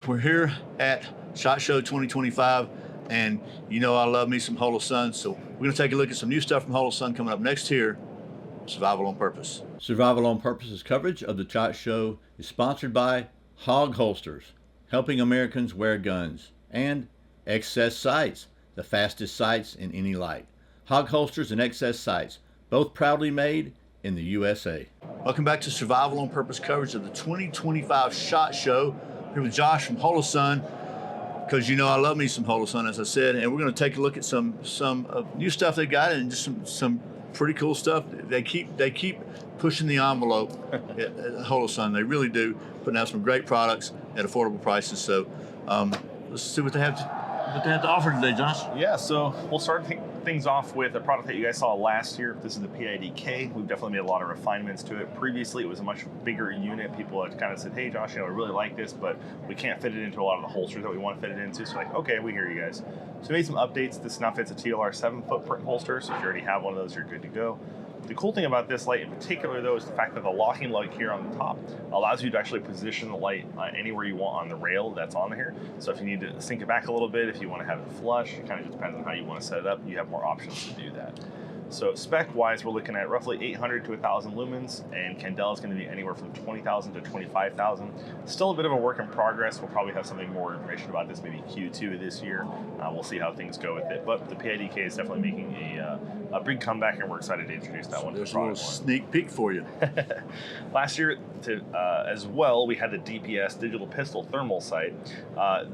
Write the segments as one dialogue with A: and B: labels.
A: We're here at SHOT Show 2025, and you know I love me some Holosun, so we're going to take a look at some new stuff from Holosun coming up next here, Survival on Purpose. Survival on Purpose's coverage of the SHOT Show is sponsored by Hog Holsters, helping Americans wear guns, and Excess Sights, the fastest sights in any light. Hog Holsters and Excess Sights, both proudly made in the USA. Welcome back to Survival on Purpose coverage of the 2025 SHOT Show. Here with Josh from Holosun, because you know I love me some Holosun, as I said, and we're going to take a look at some new stuff they got and just some pretty cool stuff. They keep pushing the envelope at Holosun. They really do, putting out some great products at affordable prices. So let's see what they have to offer today, Josh.
B: Yeah, so we'll start things off with a product that you guys saw last year. This is the PID-K. We've definitely made a lot of refinements to it. Previously, it was a much bigger unit. People had kind of said, hey, Josh, I really like this, but we can't fit it into a lot of the holsters that we want to fit it into. So like, okay, we hear you guys. So we made some updates. This now fits a TLR 7 footprint holster. So if you already have one of those, you're good to go. The cool thing about this light in particular, though, is the fact that the locking lug here on the top allows you to actually position the light anywhere you want on the rail that's on here. So if you need to sink it back a little bit, if you want to have it flush, it kind of just depends on how you want to set it up. You have more options to do that. So spec-wise, we're looking at roughly 800 to 1,000 lumens, and candela is going to be anywhere from 20,000 to 25,000. Still a bit of a work in progress. We'll probably have something more information about this maybe Q2 of this year. We'll see how things go with it. But the PID-K is definitely making a big comeback, and we're excited to introduce that one.
A: There's a little sneak peek for you.
B: Last year, as well, we had the DPS, Digital Pistol Thermal Sight.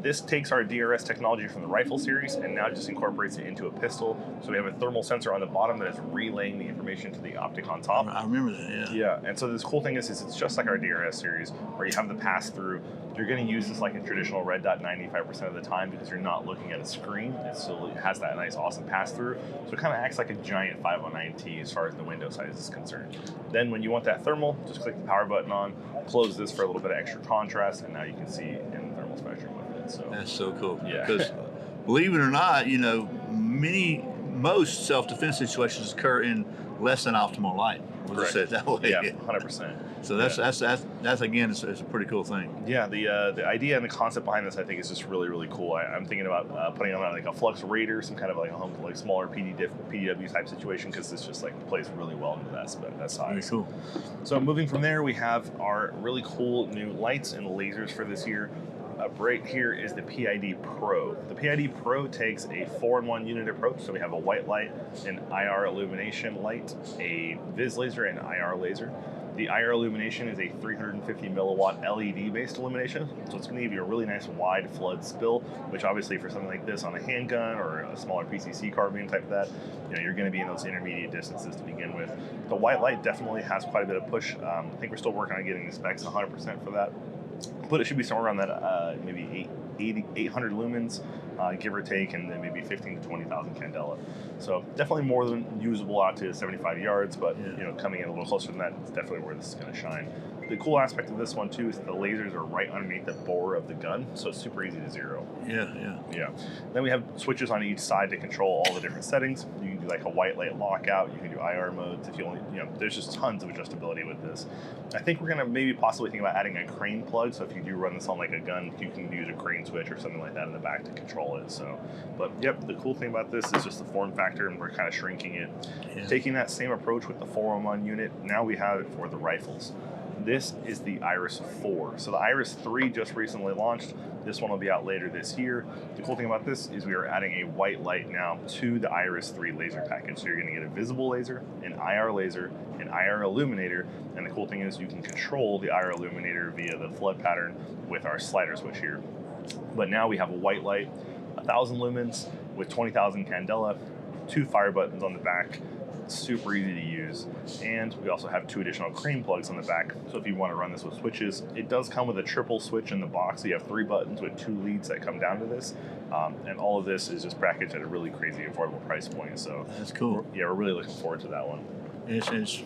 B: This takes our DRS technology from the rifle series and now just incorporates it into a pistol. So we have a thermal sensor on the bottom that is relaying the information to the optic on top.
A: I remember that, yeah.
B: Yeah, and so this cool thing is it's just like our DRS series where you have the pass-through. You're going to use this like a traditional red dot 95% of the time because you're not looking at a screen. It still has that nice, awesome pass-through. So it kind of acts like a giant 509T as far as the window size is concerned. Then when you want that thermal, just click the power button on, close this for a little bit of extra contrast, and now you can see in the thermal spectrum with it. So
A: that's so cool.
B: Yeah.
A: Because believe it or not, you know, most self-defense situations occur in less than optimal light. We'll just say it that way.
B: Yeah, 100%.
A: So that's again, it's a pretty cool thing.
B: Yeah, the idea and the concept behind this, I think, is just really, really cool. I'm thinking about putting on like a Flux Raider, some kind of like smaller PDW type situation, because this just like plays really well into that size.
A: Very cool.
B: So moving from there, we have our really cool new lights and lasers for this year. Right here is the PID Pro. The PID Pro takes a 4-in-1 unit approach. So we have a white light, an IR illumination light, a Viz laser, and an IR laser. The IR illumination is a 350 milliwatt LED based illumination. So it's going to give you a really nice wide flood spill, which obviously for something like this on a handgun or a smaller PCC carbine type of that, you're going to be in those intermediate distances to begin with. The white light definitely has quite a bit of push. I think we're still working on getting the specs 100% for that. But it should be somewhere around that maybe 800 lumens, give or take, and then maybe 15 to 20,000 candela. So definitely more than usable out to 75 yards, but coming in a little closer than that, it's definitely where this is going to shine. The cool aspect of this one too is the lasers are right underneath the bore of the gun, so it's super easy to zero.
A: Yeah.
B: Then we have switches on each side to control all the different settings. You can do like a white light lockout. You can do IR modes if you only, there's just tons of adjustability with this. I think we're gonna maybe possibly think about adding a crane plug. So if you do run this on like a gun, you can use a crane switch or something like that in the back to control it. So, but yep, the cool thing about this is just the form factor, and we're kind of shrinking it. Yeah. Taking that same approach with the 4-in-1 unit, now we have it for the rifles. This is the Iris 4. So the Iris 3 just recently launched. This one will be out later this year. The cool thing about this is we are adding a white light now to the Iris 3 laser package. So you're going to get a visible laser, an IR laser, an IR illuminator, and the cool thing is you can control the IR illuminator via the flood pattern with our slider switch here. But now we have a white light, 1,000 lumens with 20,000 candela, 2 fire buttons on the back, super easy to use, and we also have 2 additional crane plugs on the back. So if you want to run this with switches, it does come with a triple switch in the box. So you have 3 buttons with 2 leads that come down to this, and all of this is just packaged at a really crazy affordable price point. So
A: that's cool.
B: We're really looking forward to that one.
A: It's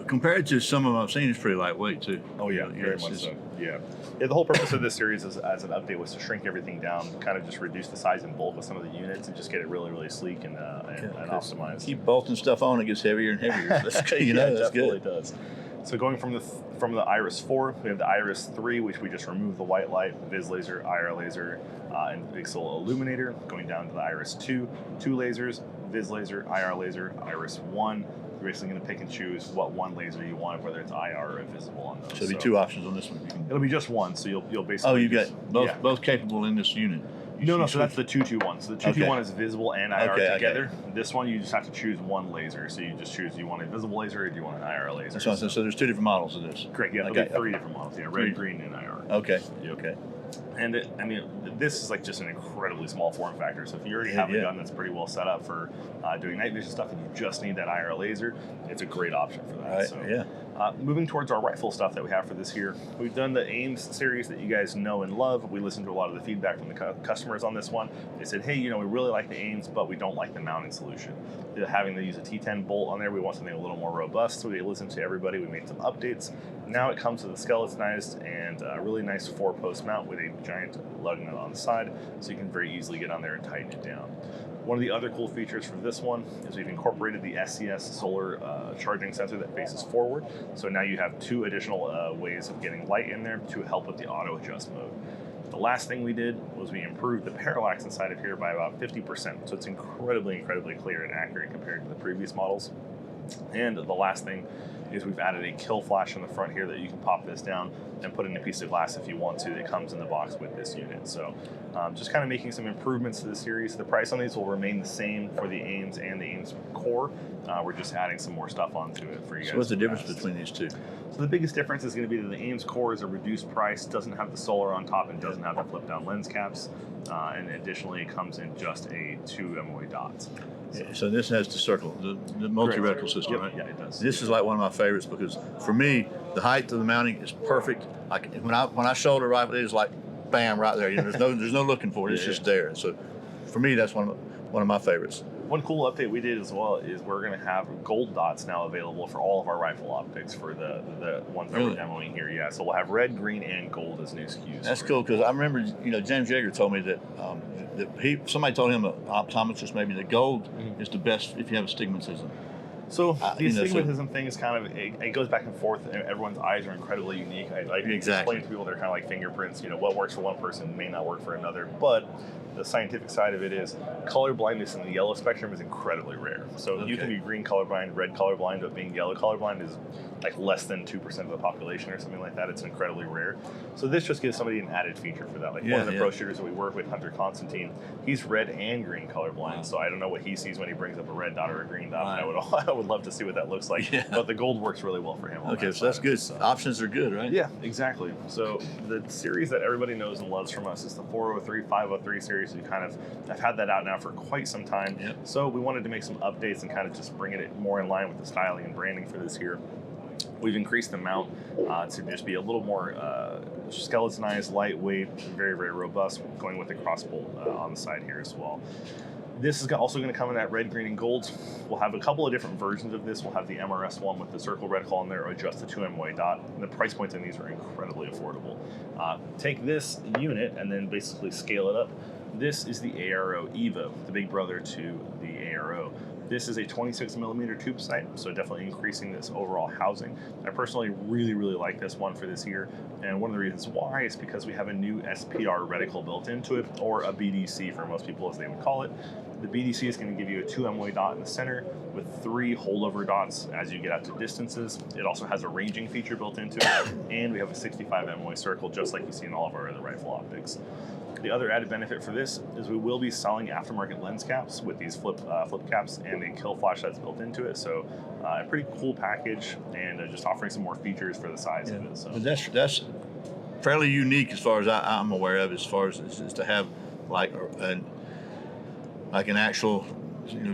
A: compared to some of them I've seen, it's pretty lightweight too.
B: Oh yeah, very much so. Yeah, the whole purpose of this series as an update was to shrink everything down, kind of just reduce the size and bulk of some of the units and just get it really, really sleek and optimized.
A: Keep bolting stuff on, it gets heavier and heavier. That's,
B: it definitely does. So going from the Iris 4, we have the Iris 3, which we just removed the white light, Viz laser, IR laser, and pixel illuminator. Going down to the Iris 2, 2 lasers, Viz laser, IR laser, Iris 1. You're basically going to pick and choose what one laser you want, whether it's IR or invisible on those.
A: So it'll be 2 options on this one.
B: It'll be just one, so you'll basically.
A: Oh, you got both capable in this unit.
B: No, so that's the 221. So the 221 is visible and IR together.
A: Okay.
B: This one, you just have to choose one laser. So you just choose, do you want a visible laser or do you want an IR laser?
A: So there's 2 different models of this.
B: Correct, yeah, there'll be 3 different models. Yeah, red, green, and IR.
A: Okay,
B: Yep.
A: okay.
B: And this is like just an incredibly small form factor. So if you already have a gun that's pretty well set up for doing night vision stuff and you just need that IR laser, it's a great option for that.
A: Right,
B: so,
A: yeah.
B: Moving towards our rifle stuff that we have for this here, we've done the Ames series that you guys know and love. We listened to a lot of the feedback from the customers on this one. They said, hey, we really like the Ames, but we don't like the mounting solution. Having to use a T10 bolt on there, we want something a little more robust. So we listened to everybody. We made some updates. Now it comes with a skeletonized and a really nice 4-post mount with a giant lug nut on the side, so you can very easily get on there and tighten it down. One of the other cool features for this one is we've incorporated the SCS solar charging sensor that faces forward. So now you have 2 additional ways of getting light in there to help with the auto adjust mode. The last thing we did was we improved the parallax inside of here by about 50%. So it's incredibly, incredibly clear and accurate compared to the previous models. And the last thing is we've added a kill flash in the front here that you can pop this down and put in a piece of glass if you want to. That comes in the box with this unit. So just kind of making some improvements to the series. The price on these will remain the same for the Ames and the Ames Core. We're just adding some more stuff onto it for you guys.
A: So what's the difference between these two?
B: So the biggest difference is going to be that the Ames Core is a reduced price, doesn't have the solar on top, and doesn't have the flip down lens caps. And additionally, it comes in just a 2 MOA dots.
A: So this has the circle, the multi-reticle system, right?
B: Yeah, it does.
A: This is like one of my favorites because for me, the height of the mounting is perfect. When I shoulder rifle, it's like bam right there. There's no looking for it. It's just there. So for me, that's one of my favorites.
B: One cool update we did as well is we're going to have gold dots now available for all of our rifle optics for the ones that we're demoing here. Yeah, so we'll have red, green, and gold as new SKUs.
A: That's cool because I remember, James Yeager told me that somebody told him, an optometrist maybe, that gold is the best if you have astigmatism.
B: So the astigmatism thing is kind of, it goes back and forth, and everyone's eyes are incredibly unique. I explain to people they're kind of like fingerprints. What works for one person may not work for another, but the scientific side of it is color blindness in the yellow spectrum is incredibly rare. So you can be green colorblind, red colorblind, but being yellow colorblind is like less than 2% of the population or something like that. It's incredibly rare. So this just gives somebody an added feature for that. Like one of the pro shooters that we work with, Hunter Constantine, he's red and green colorblind. Wow. So I don't know what he sees when he brings up a red dot or a green dot. Wow. I would love to see what that looks like. Yeah. But the gold works really well for him.
A: Okay, so that's good. So. Options are good, right?
B: Yeah, exactly. So the series that everybody knows and loves from us is the 403, 503 series. I've had that out now for quite some time.
A: Yep.
B: So we wanted to make some updates and kind of just bring it more in line with the styling and branding for this here. We've increased the mount to just be a little more skeletonized, lightweight, very, very robust, going with the crossbolt on the side here as well. This is also going to come in that red, green, and gold. We'll have a couple of different versions of this. We'll have the MRS one with the circle reticle on there, or just the 2 MOA dot. And the price points on these are incredibly affordable. Take this unit and then basically scale it up. This is the ARO Evo, the big brother to the ARO. This is a 26 millimeter tube sight, so definitely increasing this overall housing. I personally really, really like this one for this year, and one of the reasons why is because we have a new SPR reticle built into it, or a BDC for most people as they would call it. The BDC is going to give you a 2 MOA dot in the center with 3 holdover dots as you get out to distances. It also has a ranging feature built into it, and we have a 65 MOA circle just like you see in all of our other rifle optics. The other added benefit for this is we will be selling aftermarket lens caps with these flip caps and a kill flash that's built into it. So a pretty cool package, and just offering some more features for the size of it. So.
A: But that's fairly unique as far as I'm aware of, as far as to have like an actual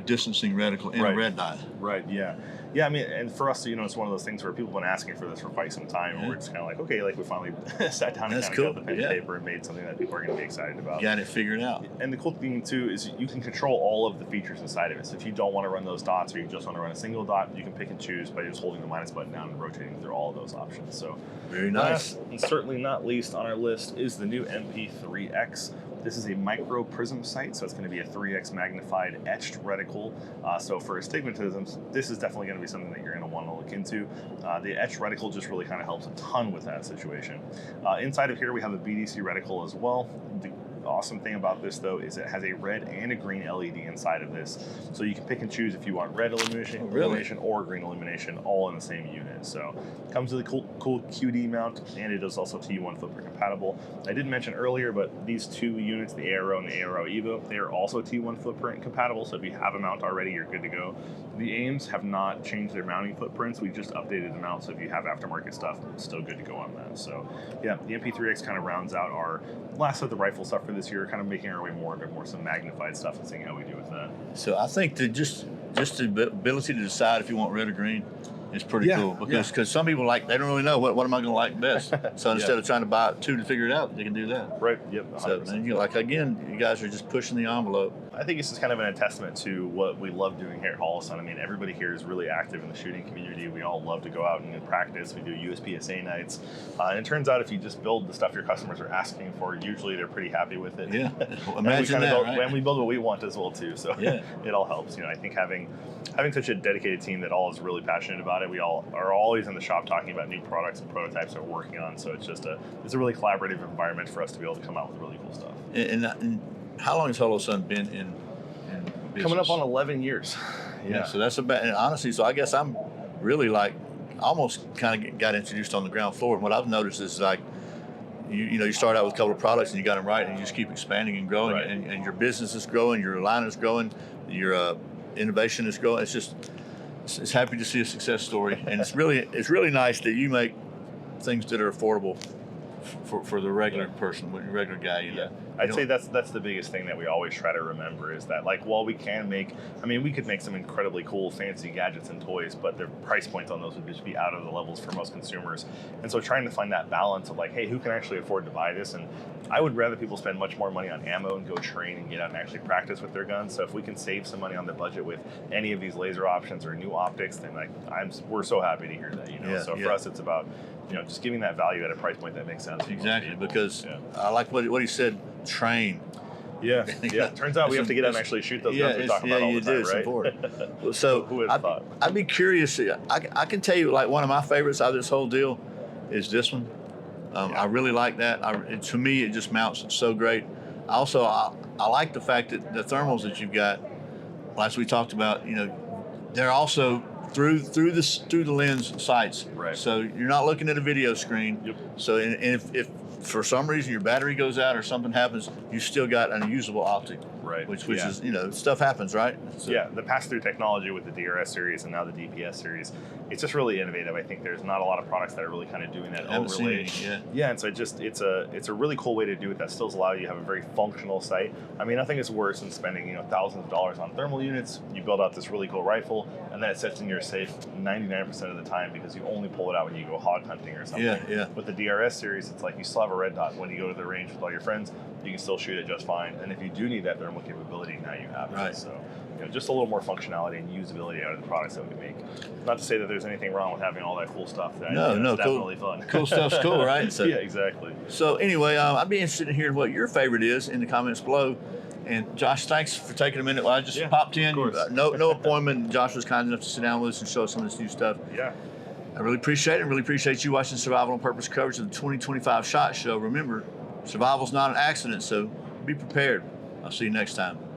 A: distancing reticle in a red dot.
B: Right. Yeah. Yeah, I mean, and for us, it's one of those things where people have been asking for this for quite some time, and we're just kind of like, okay, like we finally sat down and got the pen and paper and made something that people are going to be excited about.
A: Got it figured out.
B: And the cool thing, too, is you can control all of the features inside of it. So if you don't want to run those dots, or you just want to run a single dot, you can pick and choose by just holding the minus button down and rotating through all of those options. So
A: very nice.
B: Last, and certainly not least on our list, is the new MP3X. This is a micro prism sight, so it's going to be a 3x magnified etched reticle. So for astigmatisms, this is definitely going to be something that you're going to want to look into. The etched reticle just really kind of helps a ton with that situation. Inside of here, we have a BDC reticle as well. The awesome thing about this, though, is it has a red and a green LED inside of this, so you can pick and choose if you want red illumination or green illumination all in the same unit. So it comes with a cool QD mount, and it is also T1 footprint compatible. I didn't mention earlier, but these two units, the Aero and the Aero Evo, they are also T1 footprint compatible, so if you have a mount already, you're good to go. The AIMs have not changed their mounting footprints. We just updated the mount, so if you have aftermarket stuff, it's still good to go on that. So yeah, the MP3X kind of rounds out our last of the rifle stuff for this year, kind of making our way more into some magnified stuff and seeing how we do with that.
A: So I think that just the ability to decide if you want red or green is pretty cool, because some people they don't really know what am I going to like best. So instead of trying to buy two to figure it out, they can do that.
B: Right. Yep. 100%.
A: So and again, you guys are just pushing the envelope.
B: I think it's just kind of a testament to what we love doing here at Holosun. I mean, everybody here is really active in the shooting community. We all love to go out and practice. We do USPSA nights. And it turns out if you just build the stuff your customers are asking for, usually they're pretty happy with it.
A: Yeah, imagine that, right?
B: And we build what we want as well, too. So it all helps. I think having such a dedicated team that all is really passionate about it. We all are always in the shop talking about new products and prototypes that we're working on. So it's just it's a really collaborative environment for us to be able to come out with really cool stuff.
A: And how long has Holosun been in business?
B: Coming up on 11 years.
A: Yeah. So that's about, and honestly, so I guess I'm really almost kind of got introduced on the ground floor. And what I've noticed is you start out with a couple of products and you got them right, and you just keep expanding and growing,
B: right.
A: and your business is growing, your line is growing, your innovation is growing. It's happy to see a success story, and it's really nice that you make things that are affordable for the regular person, the regular guy.
B: I'd say that's the biggest thing that we always try to remember is that while we can we could make some incredibly cool fancy gadgets and toys, but the price points on those would just be out of the levels for most consumers. And so trying to find that balance of hey, who can actually afford to buy this? And I would rather people spend much more money on ammo and go train and get out and actually practice with their guns. So if we can save some money on the budget with any of these laser options or new optics, then we're so happy to hear that. So for us, it's about just giving that value at a price point that makes sense.
A: Exactly, because I like what he said. Train.
B: Yeah. Turns out we have to get out and actually shoot those guns we talk about all the time, right?
A: Important. So
B: who would have thought?
A: I'd be curious. I can tell you, one of my favorites out of this whole deal is this one. I really like that. To me, it just mounts so great. Also, I like the fact that the thermals that you've got, as we talked about, they're also through the lens sights.
B: Right.
A: So you're not looking at a video screen.
B: Yep.
A: So if for some reason your battery goes out or something happens, you still got an usable optic.
B: Right.
A: Which is, stuff happens, right? So.
B: Yeah, the pass-through technology with the DRS series and now the DPS series, it's just really innovative. I think there's not a lot of products that are really kind of doing that overlay. Yeah, and so it's a really cool way to do it that still allows you to have a very functional sight. I mean, nothing is worse than spending thousands of dollars on thermal units. You build out this really cool rifle, and then it sits in your safe 99% of the time because you only pull it out when you go hog hunting or something.
A: Yeah.
B: With the DRS series, it's you still have a red dot when you go to the range with all your friends. You can still shoot it just fine. And if you do need that thermal capability, now you have it.
A: Right.
B: So, just a little more functionality and usability out of the products that we make. Not to say that there's anything wrong with having all that cool stuff.
A: No,
B: it's
A: cool,
B: definitely fun.
A: Cool stuff's cool, right? So,
B: yeah, exactly.
A: So anyway, I'd be interested in hearing what your favorite is in the comments below. And Josh, thanks for taking a minute. Well, I just popped in. No appointment. Josh was kind enough to sit down with us and show us some of this new stuff.
B: Yeah.
A: I really appreciate it. Really appreciate you watching Survival on Purpose coverage of the 2025 SHOT Show. Remember, survival's not an accident, so be prepared. I'll see you next time.